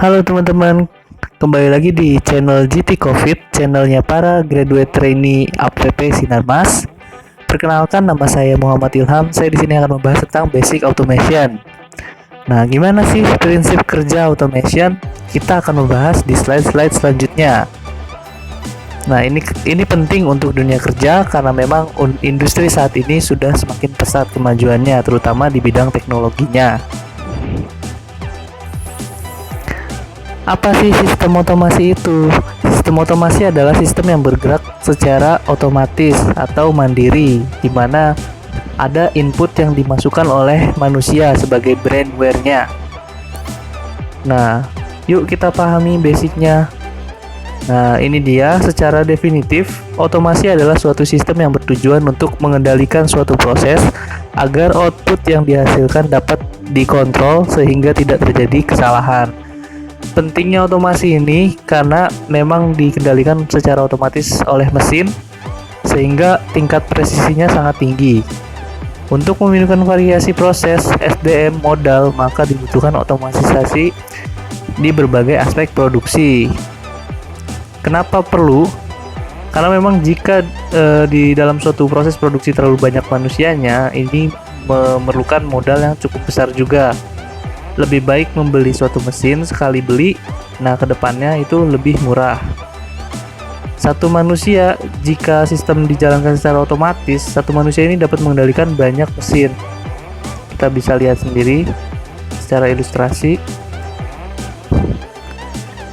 Halo teman-teman, kembali lagi di channel GT COVID, channelnya para graduate trainee APP Sinarmas. Perkenalkan, nama saya Muhammad Ilham. Saya di sini akan membahas tentang basic automation. Nah, gimana sih prinsip kerja automation? Kita akan membahas di slide-slide selanjutnya. Nah, ini penting untuk dunia kerja karena memang industri saat ini sudah semakin pesat kemajuannya, terutama di bidang teknologinya. Apa sih sistem otomasi itu? Sistem otomasi adalah sistem yang bergerak secara otomatis atau mandiri, di mana ada input yang dimasukkan oleh manusia sebagai brainware-nya. Nah, yuk kita pahami basicnya. Nah, ini dia secara definitif, otomasi adalah suatu sistem yang bertujuan untuk mengendalikan suatu proses agar output yang dihasilkan dapat dikontrol sehingga tidak terjadi kesalahan. Pentingnya otomasi ini karena memang dikendalikan secara otomatis oleh mesin sehingga tingkat presisinya sangat tinggi. Untuk meminimalkan variasi proses, SDM, modal, maka dibutuhkan otomatisasi di berbagai aspek produksi. Kenapa perlu? Karena memang jika di dalam suatu proses produksi terlalu banyak manusianya, ini memerlukan modal yang cukup besar juga. Lebih baik membeli suatu mesin sekali beli, nah kedepannya itu lebih murah. Satu manusia, jika sistem dijalankan secara otomatis, satu manusia ini dapat mengendalikan banyak mesin. Kita bisa lihat sendiri secara ilustrasi.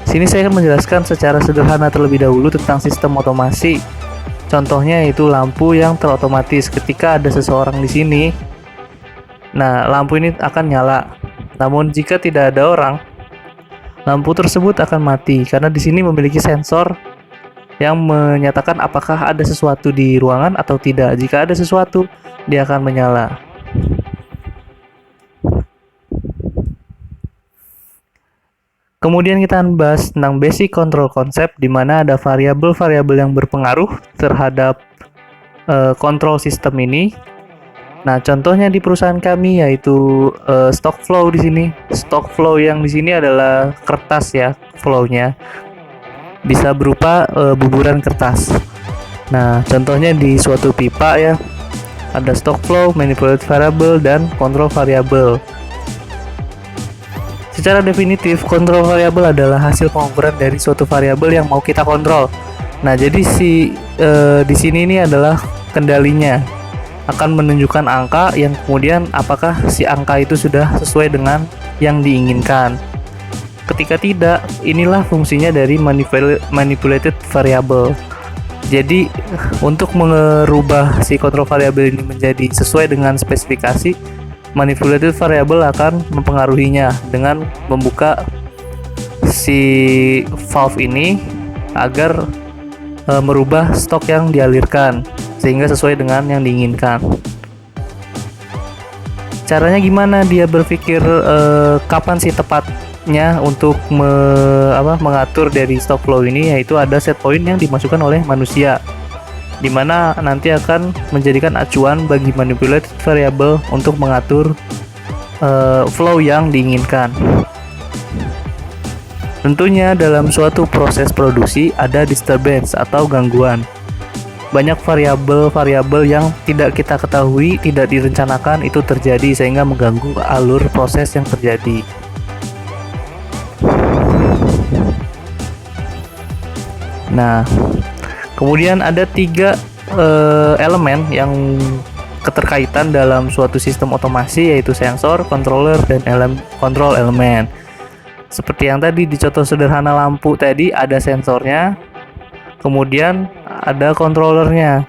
Sini saya akan menjelaskan secara sederhana terlebih dahulu tentang sistem otomasi. Contohnya yaitu lampu yang terotomatis. Ketika ada seseorang di sini, nah lampu ini akan nyala. Namun jika tidak ada orang, lampu tersebut akan mati karena di sini memiliki sensor yang menyatakan apakah ada sesuatu di ruangan atau tidak. Jika ada sesuatu, dia akan menyala. Kemudian kita akan bahas tentang basic control concept, di mana ada variabel-variabel yang berpengaruh terhadap kontrol sistem ini. Nah, contohnya di perusahaan kami yaitu stock flow di sini. Stock flow yang di sini adalah kertas ya, flow-nya. Bisa berupa buburan kertas. Nah, contohnya di suatu pipa ya, ada stock flow, manipulated variable, dan control variable. Secara definitif, control variable adalah hasil pengukuran dari suatu variabel yang mau kita kontrol. Nah, jadi di sini ini adalah kendalinya. Akan menunjukkan angka yang kemudian apakah si angka itu sudah sesuai dengan yang diinginkan. Ketika tidak, inilah fungsinya dari manipulated variable. Jadi untuk merubah si control variable ini menjadi sesuai dengan spesifikasi, manipulated variable akan mempengaruhinya dengan membuka si valve ini agar merubah stok yang dialirkan sehingga sesuai dengan yang diinginkan. Caranya gimana dia berpikir kapan sih tepatnya untuk mengatur dari stock flow ini, yaitu ada set point yang dimasukkan oleh manusia, dimana nanti akan menjadikan acuan bagi manipulated variable untuk mengatur flow yang diinginkan. Tentunya dalam suatu proses produksi ada disturbance atau gangguan. Banyak variabel-variabel yang tidak kita ketahui, tidak direncanakan itu terjadi sehingga mengganggu alur proses yang terjadi. Nah, kemudian ada 3 elemen yang keterkaitan dalam suatu sistem otomasi, yaitu sensor, controller, dan control element. Seperti yang tadi di contoh sederhana lampu tadi, ada sensornya, kemudian ada controllernya.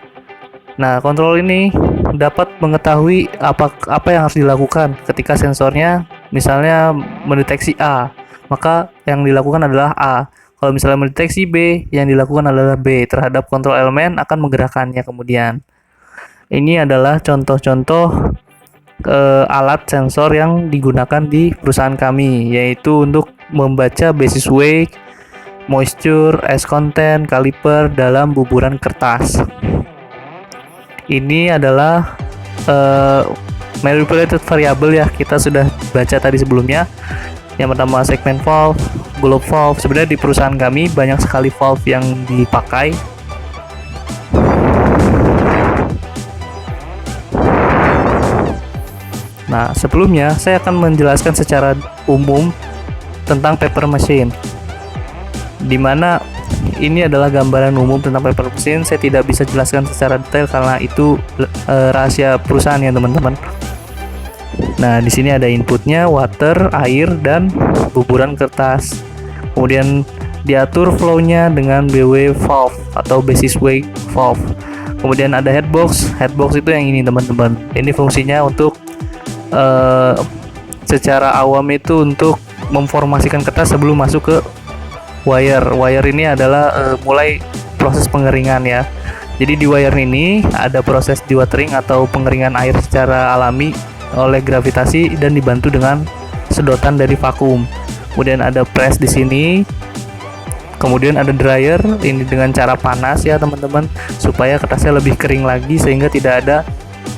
Nah, kontrol ini dapat mengetahui apa yang harus dilakukan ketika sensornya misalnya mendeteksi A, maka yang dilakukan adalah A. Kalau misalnya mendeteksi B, yang dilakukan adalah B. Terhadap kontrol elemen akan menggerakkannya kemudian. Ini adalah contoh-contoh alat sensor yang digunakan di perusahaan kami, yaitu untuk membaca basis weight, moisture, ice content, kaliper dalam buburan kertas. Ini adalah manipulated variable ya, kita sudah baca tadi sebelumnya. Yang pertama segment valve, globe valve. Sebenarnya di perusahaan kami banyak sekali valve yang dipakai. Nah, sebelumnya saya akan menjelaskan secara umum tentang paper machine, dimana ini adalah gambaran umum tentang paper machine. Saya tidak bisa jelaskan secara detail karena itu rahasia perusahaan ya teman-teman. Nah, di sini ada inputnya, water, air, dan buburan kertas. Kemudian diatur flow-nya dengan BW valve atau basis weight valve. Kemudian ada headbox. Headbox itu yang ini teman-teman. Ini fungsinya untuk secara awam itu untuk memformasikan kertas sebelum masuk ke wire. Wire ini adalah mulai proses pengeringan ya. Jadi di wire ini ada proses dewatering atau pengeringan air secara alami oleh gravitasi dan dibantu dengan sedotan dari vakum. Kemudian ada press di sini. Kemudian ada dryer, ini dengan cara panas ya teman-teman, supaya kertasnya lebih kering lagi sehingga tidak ada,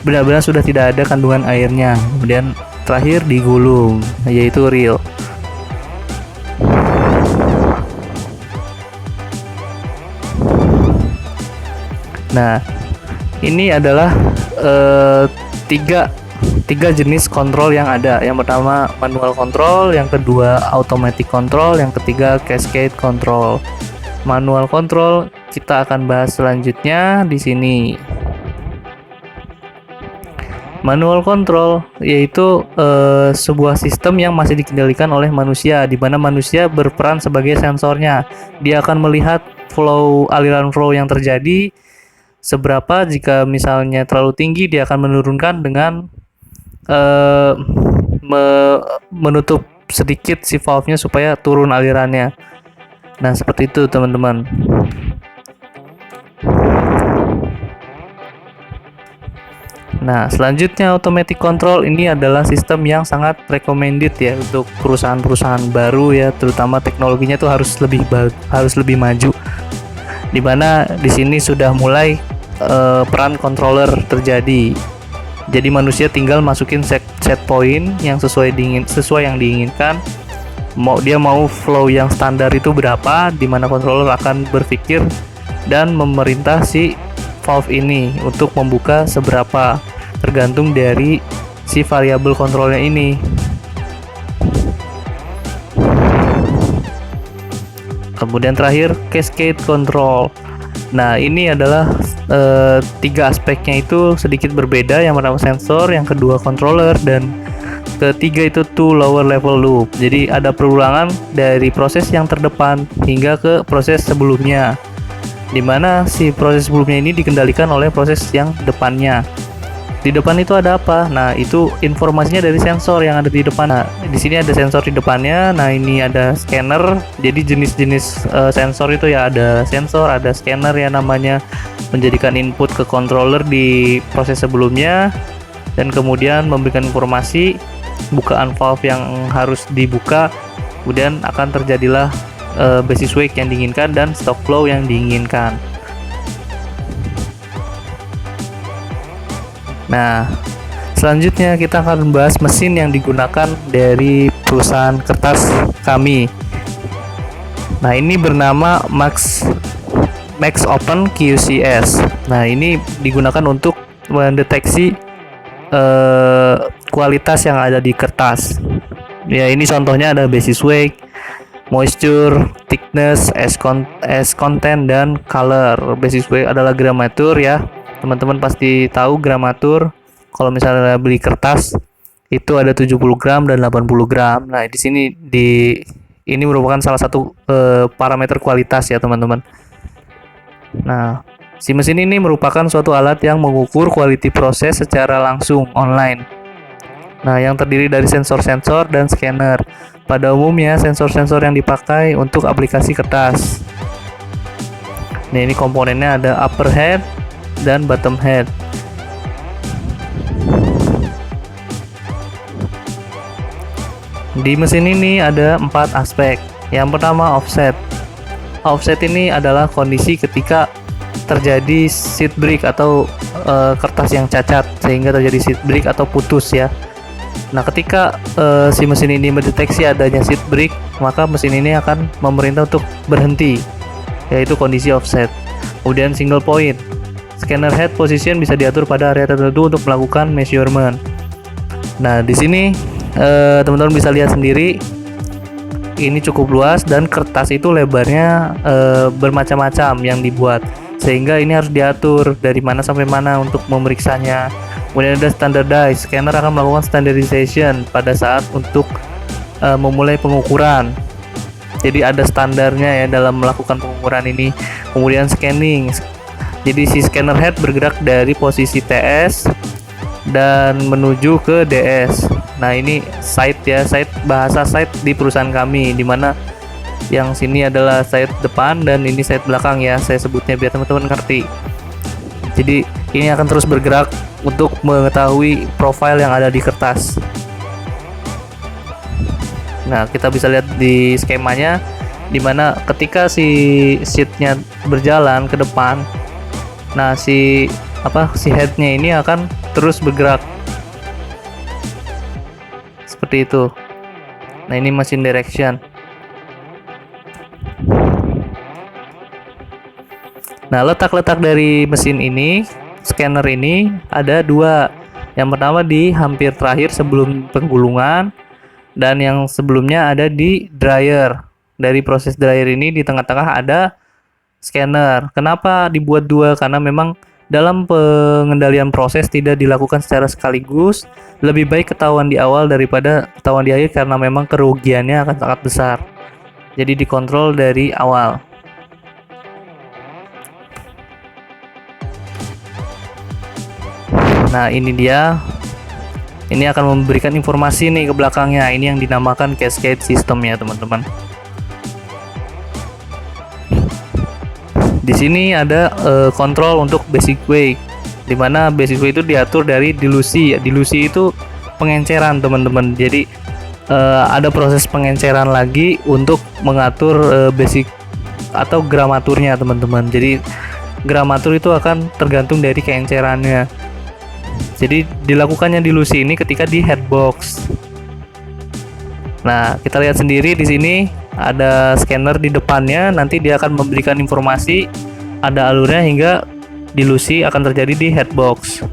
benar-benar sudah tidak ada kandungan airnya. Kemudian terakhir digulung, yaitu reel. Nah, ini adalah tiga jenis kontrol yang ada. Yang pertama manual control, yang kedua automatic control, yang ketiga cascade control. Manual control kita akan bahas selanjutnya di sini. Manual control yaitu sebuah sistem yang masih dikendalikan oleh manusia, di mana manusia berperan sebagai sensornya. Dia akan melihat aliran flow yang terjadi seberapa. Jika misalnya terlalu tinggi, dia akan menurunkan dengan menutup sedikit si valve-nya supaya turun alirannya. Nah, seperti itu teman-teman. Nah, selanjutnya automatic control ini adalah sistem yang sangat recommended ya untuk perusahaan-perusahaan baru ya, terutama teknologinya tuh harus lebih maju. Dimana di sini sudah mulai peran controller terjadi. Jadi manusia tinggal masukin set point yang sesuai yang diinginkan. Dia mau flow yang standar itu berapa, di mana controller akan berpikir dan memerintah si valve ini untuk membuka seberapa, tergantung dari si variabel kontrolnya ini. Kemudian terakhir cascade control. Nah, ini adalah tiga aspeknya itu sedikit berbeda. Yang pertama sensor, yang kedua controller, dan ketiga itu two lower level loop. Jadi ada perulangan dari proses yang terdepan hingga ke proses sebelumnya, dimana si proses sebelumnya ini dikendalikan oleh proses yang depannya. Di depan itu ada apa? Nah, itu informasinya dari sensor yang ada di depan. Nah, di sini ada sensor di depannya. Nah, ini ada scanner. Jadi jenis-jenis sensor itu ya, ada sensor, ada scanner ya namanya, menjadikan input ke controller di proses sebelumnya dan kemudian memberikan informasi bukaan valve yang harus dibuka. Kemudian akan terjadilah basis weight yang diinginkan dan stock flow yang diinginkan. Nah, selanjutnya kita akan membahas mesin yang digunakan dari perusahaan kertas kami. Nah, ini bernama Max Open QCS. Nah, ini digunakan untuk mendeteksi kualitas yang ada di kertas. Ya, ini contohnya ada basis weight, moisture, thickness, as content, dan color. Basis weight adalah gramatur ya. Teman-teman pasti tahu gramatur. Kalau misalnya beli kertas itu ada 70 gram dan 80 gram. Nah, di sini ini merupakan salah satu parameter kualitas ya, teman-teman. Nah, si mesin ini merupakan suatu alat yang mengukur quality proses secara langsung online. Nah, yang terdiri dari sensor-sensor dan scanner. Pada umumnya sensor-sensor yang dipakai untuk aplikasi kertas. Nah, ini komponennya ada upper head dan bottom head. Di mesin ini ada 4 aspek. Yang pertama offset. Offset ini adalah kondisi ketika terjadi seat break atau kertas yang cacat sehingga terjadi seat break atau putus ya. Nah, ketika si mesin ini mendeteksi adanya seat brake, maka mesin ini akan memerintah untuk berhenti, yaitu kondisi offset. Kemudian single point, scanner head position bisa diatur pada area tertentu untuk melakukan measurement. Nah, di sini teman-teman bisa lihat sendiri, ini cukup luas dan kertas itu lebarnya bermacam-macam yang dibuat, sehingga ini harus diatur dari mana sampai mana untuk memeriksanya. Kemudian ada standardize, scanner akan melakukan standardization pada saat untuk memulai pengukuran. Jadi ada standarnya ya dalam melakukan pengukuran ini. Kemudian scanning, jadi si scanner head bergerak dari posisi TS dan menuju ke DS. Nah, ini site ya, site, bahasa site di perusahaan kami, dimana yang sini adalah site depan dan ini site belakang ya, saya sebutnya biar teman-teman ngerti. Jadi ini akan terus bergerak untuk mengetahui profil yang ada di kertas. Nah, kita bisa lihat di skemanya, dimana ketika si sheetnya berjalan ke depan, nah si headnya ini akan terus bergerak seperti itu. Nah, ini machine direction. Nah, letak-letak dari mesin ini, scanner ini ada dua. Yang pertama di hampir terakhir sebelum penggulungan, dan yang sebelumnya ada di dryer. Dari proses dryer ini di tengah-tengah ada scanner. Kenapa dibuat dua? Karena memang dalam pengendalian proses tidak dilakukan secara sekaligus. Lebih baik ketahuan di awal daripada ketahuan di akhir, karena memang kerugiannya akan sangat besar. Jadi dikontrol dari awal. Nah, ini dia. Ini akan memberikan informasi nih ke belakangnya. Ini yang dinamakan cascade system ya, teman-teman. Di sini ada kontrol untuk basic way, dimana basic way itu diatur dari dilusi. Dilusi itu pengenceran, teman-teman. Jadi ada proses pengenceran lagi untuk mengatur basic atau gramaturnya, teman-teman. Jadi gramatur itu akan tergantung dari keencerannya. Jadi dilakukannya dilusi ini ketika di headbox. Nah, kita lihat sendiri di sini ada scanner di depannya, nanti dia akan memberikan informasi, ada alurnya hingga dilusi akan terjadi di headbox.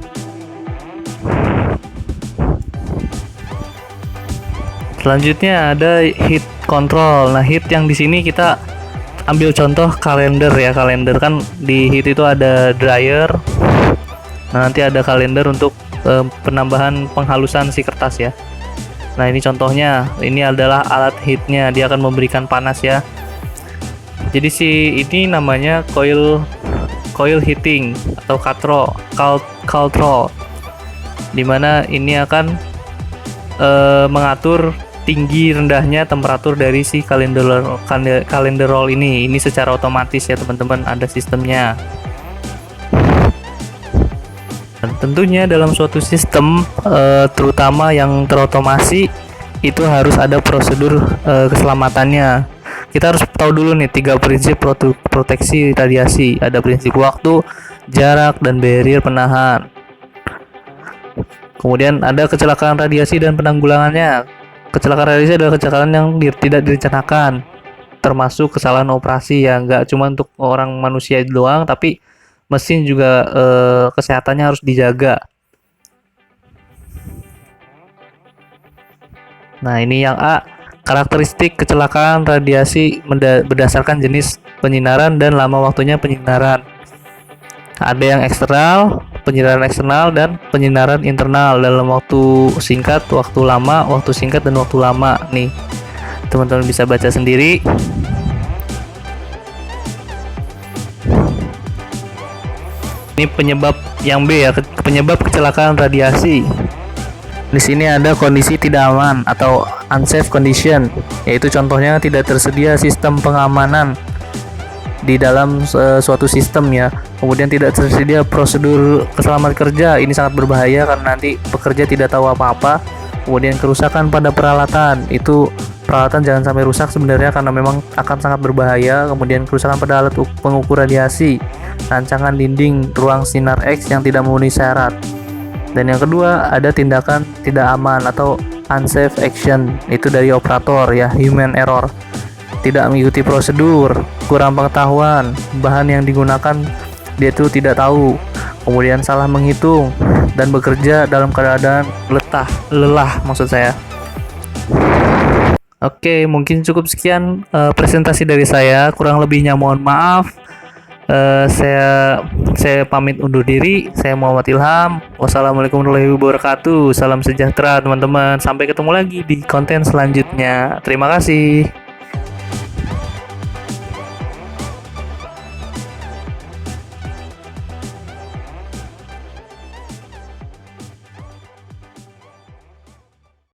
Selanjutnya ada heat control. Nah, heat yang di sini kita ambil contoh kalender ya. Kalender kan di heat itu ada dryer. Nah, nanti ada kalender untuk penambahan penghalusan si kertas ya. Nah, ini contohnya, ini adalah alat heatnya, dia akan memberikan panas ya. Jadi si ini namanya coil heating atau control, dimana ini akan mengatur tinggi rendahnya temperatur dari si calender roll ini secara otomatis ya, teman-teman, ada sistemnya. Dan tentunya dalam suatu sistem terutama yang terotomasi itu harus ada prosedur keselamatannya. Kita harus tahu dulu nih 3 prinsip proteksi radiasi. Ada prinsip waktu, jarak, dan barrier penahan. Kemudian ada kecelakaan radiasi dan penanggulangannya. Kecelakaan radiasi adalah kecelakaan yang tidak direncanakan, termasuk kesalahan operasi ya, nggak cuma untuk orang manusia doang, tapi mesin juga kesehatannya harus dijaga. Nah, ini yang A, karakteristik kecelakaan radiasi berdasarkan jenis penyinaran dan lama waktunya penyinaran. Ada yang eksternal, penyinaran eksternal, dan penyinaran internal dalam waktu singkat, waktu lama, waktu singkat, dan waktu lama. Nih, teman-teman bisa baca sendiri. Ini penyebab yang B ya, penyebab kecelakaan radiasi. Di sini ada kondisi tidak aman atau unsafe condition, yaitu contohnya tidak tersedia sistem pengamanan di dalam suatu sistem ya. Kemudian tidak tersedia prosedur keselamatan kerja, ini sangat berbahaya karena nanti pekerja tidak tahu apa-apa. Kemudian kerusakan pada peralatan, itu peralatan jangan sampai rusak sebenarnya karena memang akan sangat berbahaya. Kemudian kerusakan pada alat pengukur radiasi, rancangan dinding ruang sinar X yang tidak memenuhi syarat. Dan yang kedua, ada tindakan tidak aman atau unsafe action. Itu dari operator ya, human error. Tidak mengikuti prosedur, kurang pengetahuan, bahan yang digunakan dia itu tidak tahu, kemudian salah menghitung, dan bekerja dalam keadaan lelah maksud saya. Oke, mungkin cukup sekian presentasi dari saya. Kurang lebihnya mohon maaf. Saya pamit undur diri. Saya Muhammad Ilham. Wassalamualaikum warahmatullahi wabarakatuh. Salam sejahtera teman-teman. Sampai ketemu lagi di konten selanjutnya. Terima kasih.